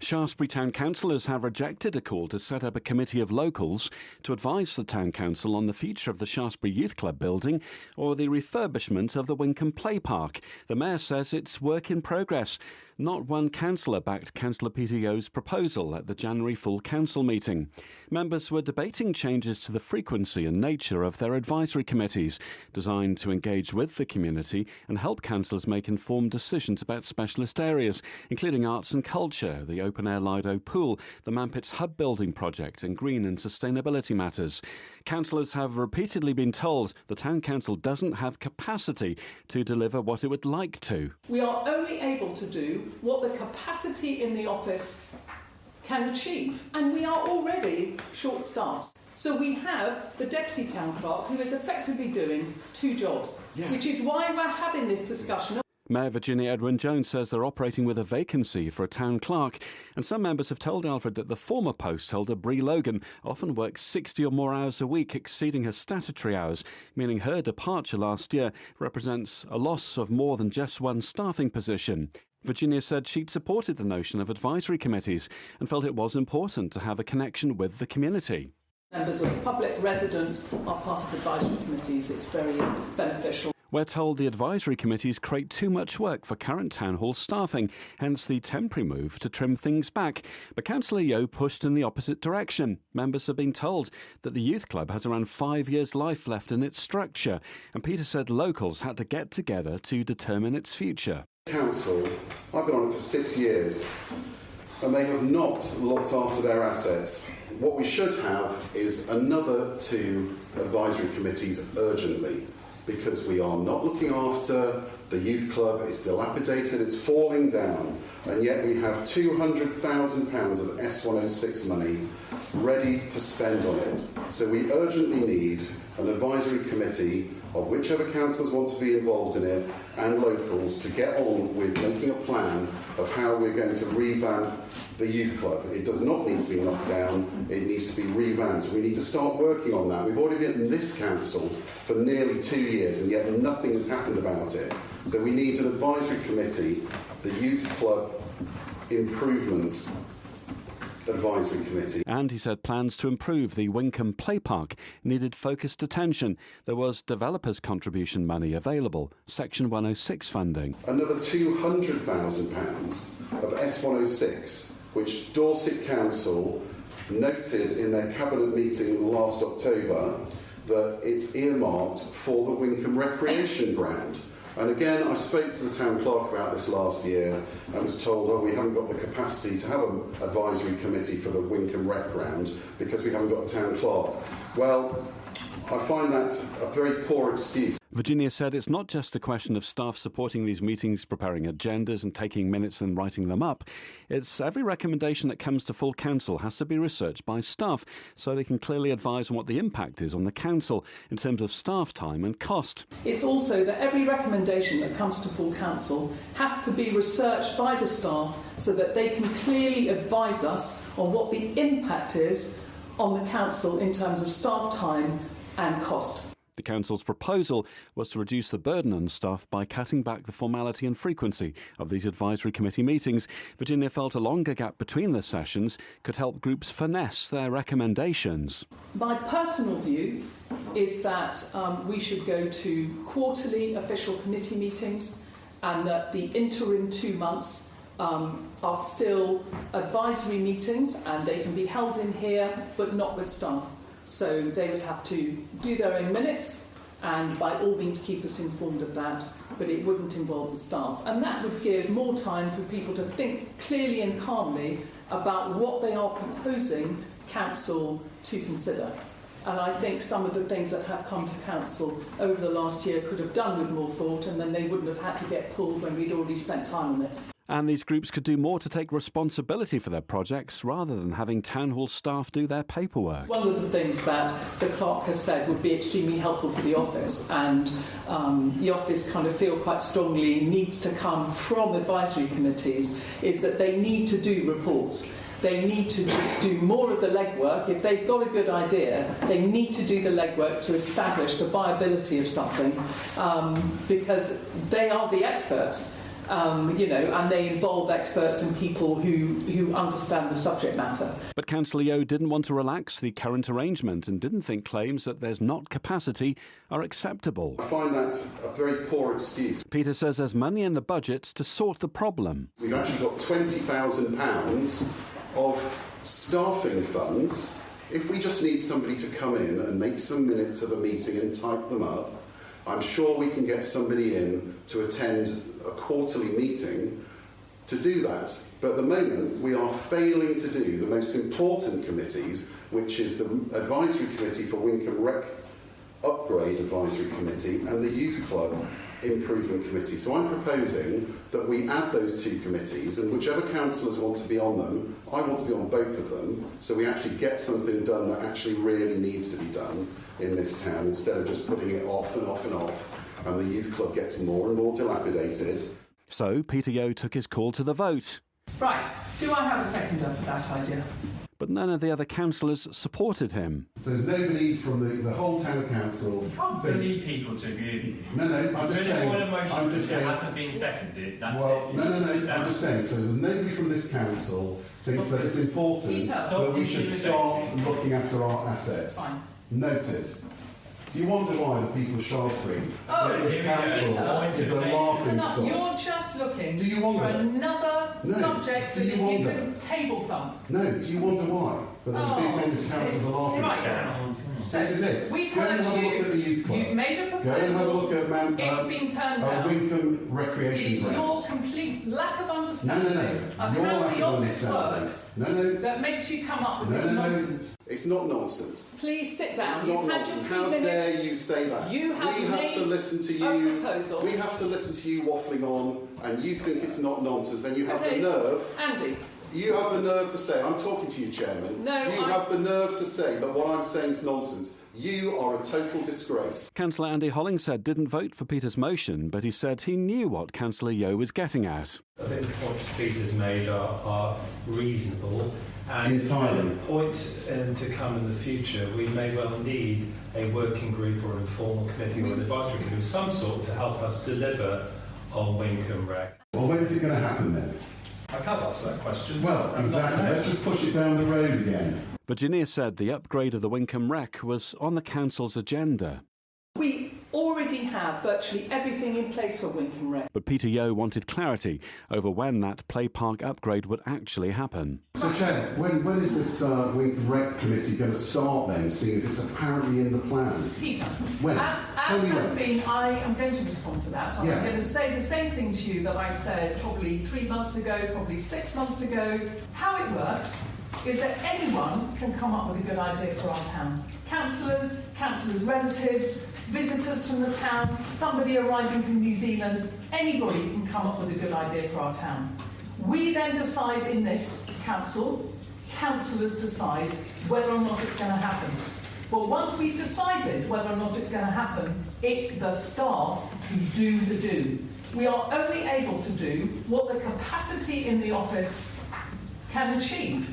Shaftesbury Town Councillors have rejected a call to set up a committee of locals to advise the Town Council on the future of the Shaftesbury Youth Club building or the refurbishment of the Wincombe Play Park. The Mayor says it's work in progress. Not one councillor backed Councillor Peter Yeo's proposal at the January full council meeting. Members were debating changes to the frequency and nature of their advisory committees, designed to engage with the community and help councillors make informed decisions about specialist areas, including arts and culture, the open-air Lido pool, the Mampits Hub building project and green and sustainability matters. Councillors have repeatedly been told the Town Council doesn't have capacity to deliver what it would like to. We are only able to do what the capacity in the office can achieve, and we are already short-staffed. So we have the Deputy Town Clerk who is effectively doing two jobs, which is why we're having this discussion. Mayor Virginia Edwin-Jones says they're operating with a vacancy for a town clerk, and some members have told Alfred that the former post holder, Bree Logan, often works 60 or more hours a week, exceeding her statutory hours, meaning her departure last year represents a loss of more than just one staffing position. Virginia said she'd supported the notion of advisory committees and felt it was important to have a connection with the community. Members of the public, residents are part of advisory committees. It's very beneficial. We're told the advisory committees create too much work for current town hall staffing, hence the temporary move to trim things back. But Councillor Yeo pushed in the opposite direction. Members have been told that the youth club has around 5 years' life left in its structure, and Peter said locals had to get together to determine its future. Council, I've been on it for 6 years, and they have not looked after their assets. What we should have is another 2 advisory committees urgently, because we are not looking after the youth club. It's dilapidated, it's falling down, and yet we have £200,000 of S106 money ready to spend on it. So we urgently need an advisory committee of whichever councillors want to be involved in it and locals to get on with making a plan of how we're going to revamp the youth club. It does not need to be knocked down, it needs to be revamped. We need to start working on that. We've already been in this council for nearly 2 years and yet nothing has happened about it. So we need an advisory committee, the Youth Club Improvement Advisory Committee. And he said plans to improve the Wincombe Play Park needed focused attention. There was developers' contribution money available, Section 106 funding. Another £200,000 of S106, which Dorset Council noted in their cabinet meeting last October that it's earmarked for the Wincombe Recreation Ground. And again, I spoke to the town clerk about this last year and was told, oh, we haven't got the capacity to have an advisory committee for the Wincombe Rec Ground because we haven't got a town clerk. Well, I find that a very poor excuse. Virginia said it's not just a question of staff supporting these meetings, preparing agendas and taking minutes and writing them up. It's every recommendation that comes to full council has to be researched by staff so they can clearly advise on what the impact is on the council in terms of staff time and cost. It's also that every recommendation that comes to full council has to be researched by the staff so that they can clearly advise us on what the impact is on the council in terms of staff time and cost. The council's proposal was to reduce the burden on staff by cutting back the formality and frequency of these advisory committee meetings. Virginia felt a longer gap between the sessions could help groups finesse their recommendations. My personal view is that we should go to quarterly official committee meetings and that the interim 2 months are still advisory meetings and they can be held in here but not with staff. So they would have to do their own minutes and by all means keep us informed of that, but it wouldn't involve the staff. And that would give more time for people to think clearly and calmly about what they are proposing council to consider. And I think some of the things that have come to council over the last year could have done with more thought, and then they wouldn't have had to get pulled when we'd already spent time on it. And these groups could do more to take responsibility for their projects rather than having town hall staff do their paperwork. One of the things that the clerk has said would be extremely helpful for the office, and the office kind of feel quite strongly needs to come from advisory committees, is that they need to do reports. They need to just do more of the legwork. If they've got a good idea, they need to do the legwork to establish the viability of something, because they are the experts. and they involve experts and people who understand the subject matter. But Councillor Yeo didn't want to relax the current arrangement and didn't think claims that there's not capacity are acceptable. I find that a very poor excuse. Peter says there's money in the budget to sort the problem. We've actually got £20,000 of staffing funds. If we just need somebody to come in and make some minutes of a meeting and type them up, I'm sure we can get somebody in to attend a quarterly meeting to do that. But at the moment, we are failing to do the most important committees, which is the Advisory Committee for Wincombe Rec Upgrade Advisory Committee and the Youth Club Improvement Committee. So I'm proposing that we add those two committees, and whichever councillors want to be on them, I want to be on both of them, so we actually get something done that actually really needs to be done in this town, instead of just putting it off and off and off, and the youth club gets more and more dilapidated. So Peter Yeo took his call to the vote. Right, do I have a seconder for that idea? But none of the other councillors supported him. So there's nobody from the whole town council. You need people to agree with you. No, I'm just saying. I'm just saying. Hasn't been seconded. That's it. No. I'm just saying. So there's nobody from this council thinks that it's important that we should start looking after our assets. Fine. Noted. Do you wonder why the people of Shaftesbury, this council, is a laughing stock? You're just looking Do you wonder? for another subject so that you can table thump. No, do you wonder why? That they do think this council is a laughing stock? So This is it. we've Go and have a look at the heard youth club. you've made a Go and have a look proposal, at it's been turned down. Wincombe recreation It's grounds. your complete lack of understanding of Your how lack the of office understanding. works No. that makes you come up with this nonsense. It's not nonsense. Please sit down. It's You've not had your nonsense. 3 How minutes. dare you say that? You have we have made to listen to a you. proposal. We have to listen to you waffling on, and you think it's not nonsense. Then you have Okay. the nerve. Andy, You have the nerve to say. I'm talking to you, Chairman. No, you have the nerve to say that what I'm saying is nonsense. You are a total disgrace. Councillor Andy Hollingshead didn't vote for Peter's motion, but he said he knew what Councillor Yeo was getting at. I think the points Peter's made are reasonable, and Entirely. at a point to come in the future, we may well need a working group or an informal committee or an advisory committee of some sort to help us deliver on Wincombe Rec. Well, when is it going to happen then? I can't answer that question. Well, exactly. Let's just push it down the road again. Virginia said the upgrade of the Wincombe Rec was on the council's agenda. we already have virtually everything in place for Wincombe Rec. But Peter Yeo wanted clarity over when that play park upgrade would actually happen. So, Chair, when is this Wincombe Rec Committee going to start then, seeing as it's apparently in the plan? Peter, When? as Tell me has when. been, I am going to respond to that. I'm Yeah. going to say the same thing to you that I said probably 3 months ago, probably 6 months ago. How it works is that anyone can come up with a good idea for our town. Councillors, councillors' relatives, visitors from the town, somebody arriving from New Zealand, anybody can come up with a good idea for our town. We then decide in this council, councillors decide whether or not it's going to happen. But once we've decided whether or not it's going to happen, it's the staff who do the do. We are only able to do what the capacity in the office can achieve.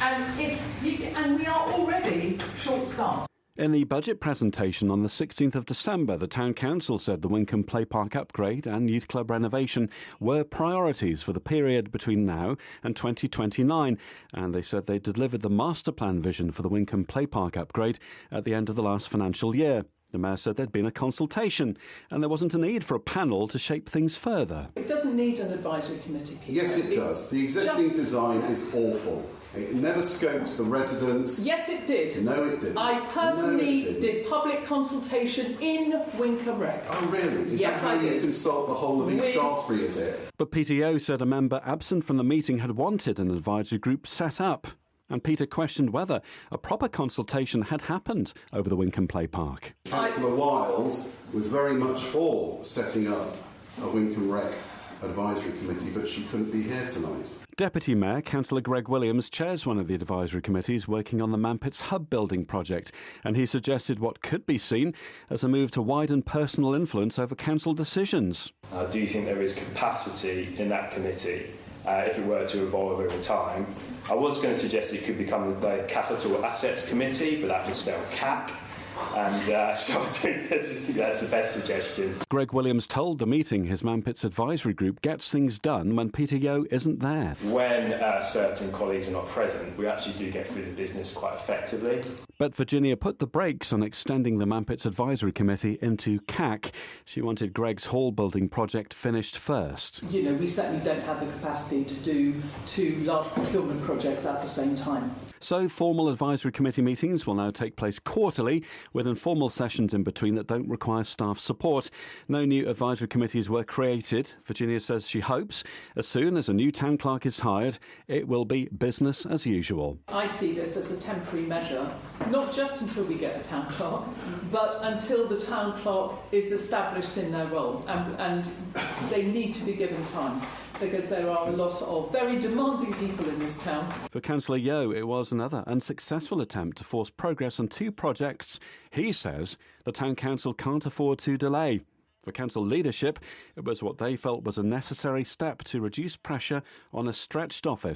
And we are already short-staffed. In the budget presentation on the 16th of December, the Town Council said the Wincombe Play Park upgrade and youth club renovation were priorities for the period between now and 2029, and they said they delivered the master plan vision for the Wincombe Play Park upgrade at the end of the last financial year. The Mayor said there'd been a consultation and there wasn't a need for a panel to shape things further. It doesn't need an advisory committee, Peter. Yes, it does. The existing design is awful. It never scoped the residents. Yes, it did. No, it didn't. I personally No, it didn't. did public consultation in Wincombe Rec. Oh, really? Is Yes, that how I you did. consult the whole of East With- Shaftesbury, is it? But Peter Yeo said a member absent from the meeting had wanted an advisory group set up. And Peter questioned whether a proper consultation had happened over the Wincombe Play Park. Councillor Wild was very much for setting up a Wincombe Rec advisory committee, but she couldn't be here tonight. Deputy Mayor Councillor Greg Williams chairs one of the advisory committees working on the Mampits Hub building project, and he suggested what could be seen as a move to widen personal influence over council decisions. Do you think there is capacity in that committee if it were to evolve over time? I was going to suggest it could become the Capital Assets Committee, but that would spell CAC. And so I think that's the best suggestion. Greg Williams told the meeting his Mampits advisory group gets things done when Peter Yeo isn't there. When certain colleagues are not present, we actually do get through the business quite effectively. But Virginia put the brakes on extending the Mampits Advisory Committee into CAC. She wanted Greg's hall building project finished first. You know, we certainly don't have the capacity to do two large procurement projects at the same time. So formal advisory committee meetings will now take place quarterly, with informal sessions in between that don't require staff support. No new advisory committees were created. Virginia says she hopes, as soon as a new town clerk is hired, it will be business as usual. I see this as a temporary measure, not just until we get a town clerk, but until the town clerk is established in their role, and they need to be given time, because there are a lot of very demanding people in this town. For Councillor Yeo, it was another unsuccessful attempt to force progress on two projects he says the Town Council can't afford to delay. For council leadership, it was what they felt was a necessary step to reduce pressure on a stretched office.